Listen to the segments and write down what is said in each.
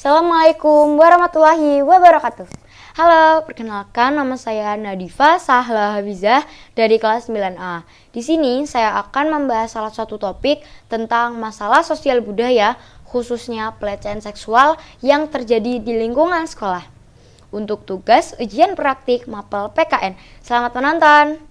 Assalamualaikum warahmatullahi wabarakatuh. Halo, perkenalkan nama saya Nadifa Sahla Hafizah dari kelas 9A. Di sini saya akan membahas salah satu topik tentang masalah sosial budaya, khususnya pelecehan seksual yang terjadi di lingkungan sekolah. Untuk tugas ujian praktik Mapel PKN. Selamat menonton.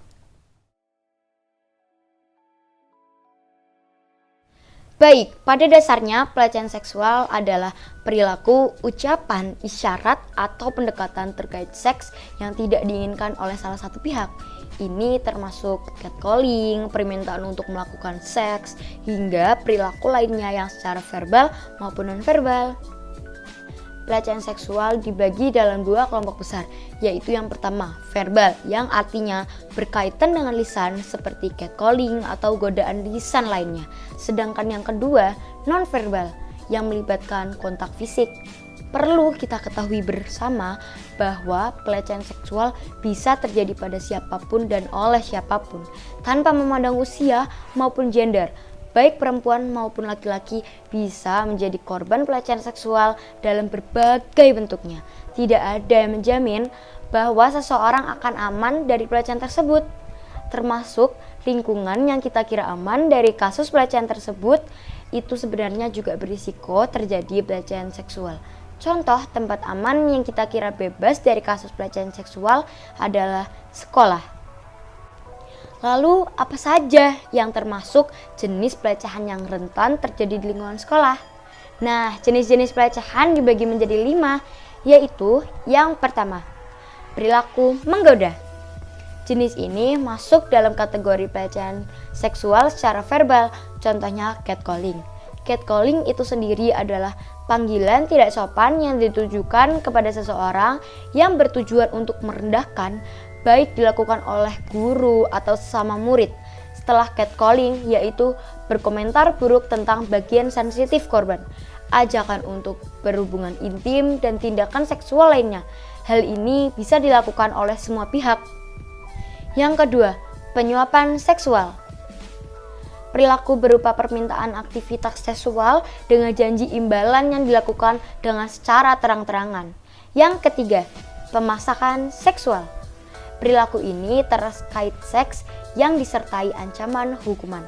Baik, pada dasarnya pelecehan seksual adalah perilaku, ucapan, isyarat, atau pendekatan terkait seks yang tidak diinginkan oleh salah satu pihak. Ini termasuk catcalling, permintaan untuk melakukan seks, hingga perilaku lainnya yang secara verbal maupun non-verbal. Pelecehan seksual dibagi dalam dua kelompok besar, yaitu yang pertama, verbal, yang artinya berkaitan dengan lisan seperti catcalling atau godaan lisan lainnya. Sedangkan yang kedua, non-verbal, yang melibatkan kontak fisik. Perlu kita ketahui bersama bahwa pelecehan seksual bisa terjadi pada siapapun dan oleh siapapun, tanpa memandang usia maupun gender. Baik perempuan maupun laki-laki bisa menjadi korban pelecehan seksual dalam berbagai bentuknya. Tidak ada yang menjamin bahwa seseorang akan aman dari pelecehan tersebut. Termasuk lingkungan yang kita kira aman dari kasus pelecehan tersebut, itu sebenarnya juga berisiko terjadi pelecehan seksual. Contoh tempat aman yang kita kira bebas dari kasus pelecehan seksual adalah sekolah. Lalu apa saja yang termasuk jenis pelecehan yang rentan terjadi di lingkungan sekolah? Nah, jenis-jenis pelecehan dibagi menjadi 5, yaitu yang pertama, perilaku menggoda. Jenis ini masuk dalam kategori pelecehan seksual secara verbal, contohnya catcalling. Catcalling itu sendiri adalah panggilan tidak sopan yang ditujukan kepada seseorang yang bertujuan untuk merendahkan, baik dilakukan oleh guru atau sesama murid. Setelah catcalling, yaitu berkomentar buruk tentang bagian sensitif korban, ajakan untuk berhubungan intim dan tindakan seksual lainnya. Hal ini bisa dilakukan oleh semua pihak. Yang kedua, penyuapan seksual. Perilaku berupa permintaan aktivitas seksual dengan janji imbalan yang dilakukan dengan secara terang-terangan. Yang ketiga, pemaksaan seksual. Perilaku ini terkait seks yang disertai ancaman hukuman,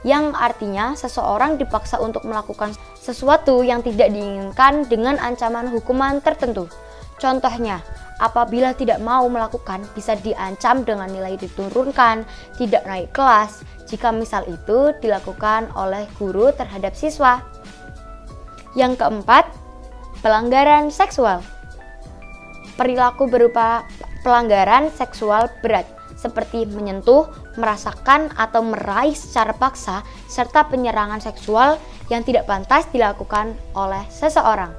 yang artinya seseorang dipaksa untuk melakukan sesuatu yang tidak diinginkan dengan ancaman hukuman tertentu. Contohnya, apabila tidak mau melakukan bisa diancam dengan nilai diturunkan, tidak naik kelas, jika misal itu dilakukan oleh guru terhadap siswa. Yang keempat, pelanggaran seksual. Perilaku berupa pelanggaran seksual berat seperti menyentuh, merasakan, atau meraih secara paksa, serta penyerangan seksual yang tidak pantas dilakukan oleh seseorang.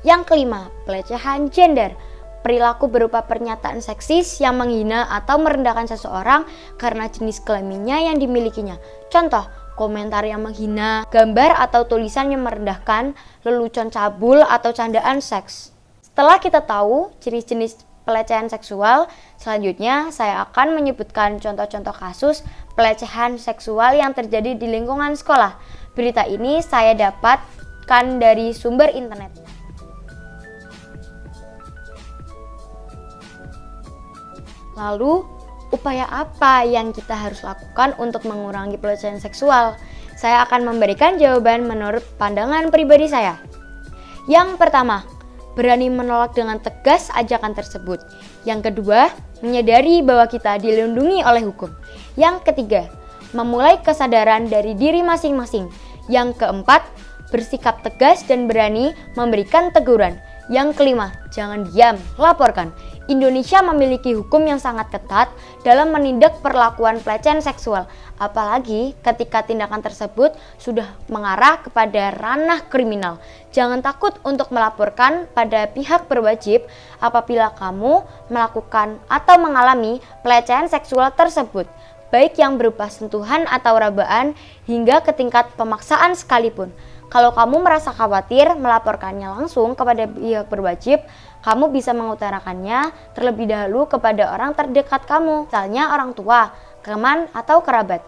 Yang kelima, pelecehan gender. Perilaku berupa pernyataan seksis yang menghina atau merendahkan seseorang karena jenis kelaminnya yang dimilikinya. Contoh, komentar yang menghina, gambar atau tulisan yang merendahkan, lelucon cabul atau candaan seks. Setelah kita tahu jenis-jenis pelecehan seksual, selanjutnya saya akan menyebutkan contoh-contoh kasus pelecehan seksual yang terjadi di lingkungan sekolah. Berita ini saya dapatkan dari sumber internet. Lalu, upaya apa yang kita harus lakukan untuk mengurangi pelecehan seksual? Saya akan memberikan jawaban menurut pandangan pribadi saya. Yang pertama, berani menolak dengan tegas ajakan tersebut. Yang kedua, menyadari bahwa kita dilindungi oleh hukum. Yang ketiga, memulai kesadaran dari diri masing-masing. Yang keempat, bersikap tegas dan berani memberikan teguran. Yang kelima, jangan diam, laporkan. Indonesia memiliki hukum yang sangat ketat dalam menindak perlakuan pelecehan seksual, apalagi ketika tindakan tersebut sudah mengarah kepada ranah kriminal. Jangan takut untuk melaporkan pada pihak berwajib apabila kamu melakukan atau mengalami pelecehan seksual tersebut, baik yang berupa sentuhan atau rabaan hingga ke tingkat pemaksaan sekalipun. Kalau kamu merasa khawatir melaporkannya langsung kepada pihak berwajib, kamu bisa mengutarakannya terlebih dahulu kepada orang terdekat kamu, misalnya orang tua, teman, atau kerabat.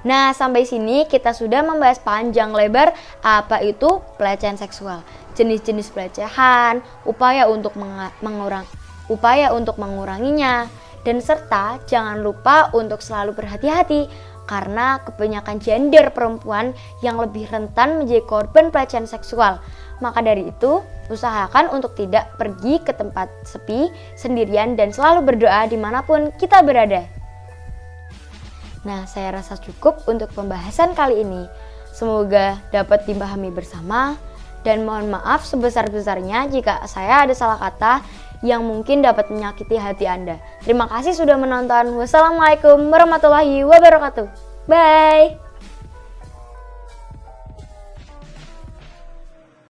Nah, sampai sini kita sudah membahas panjang lebar apa itu pelecehan seksual. jenis-jenis pelecehan, upaya untuk menguranginya, dan serta jangan lupa untuk selalu berhati-hati karena kebanyakan gender perempuan yang lebih rentan menjadi korban pelecehan seksual. Maka dari itu, usahakan untuk tidak pergi ke tempat sepi, sendirian, dan selalu berdoa dimanapun kita berada. Nah, saya rasa cukup untuk pembahasan kali ini. Semoga dapat dipahami bersama, dan mohon maaf sebesar-besarnya jika saya ada salah kata yang mungkin dapat menyakiti hati Anda. Terima kasih sudah menonton. Wassalamualaikum warahmatullahi wabarakatuh. Bye!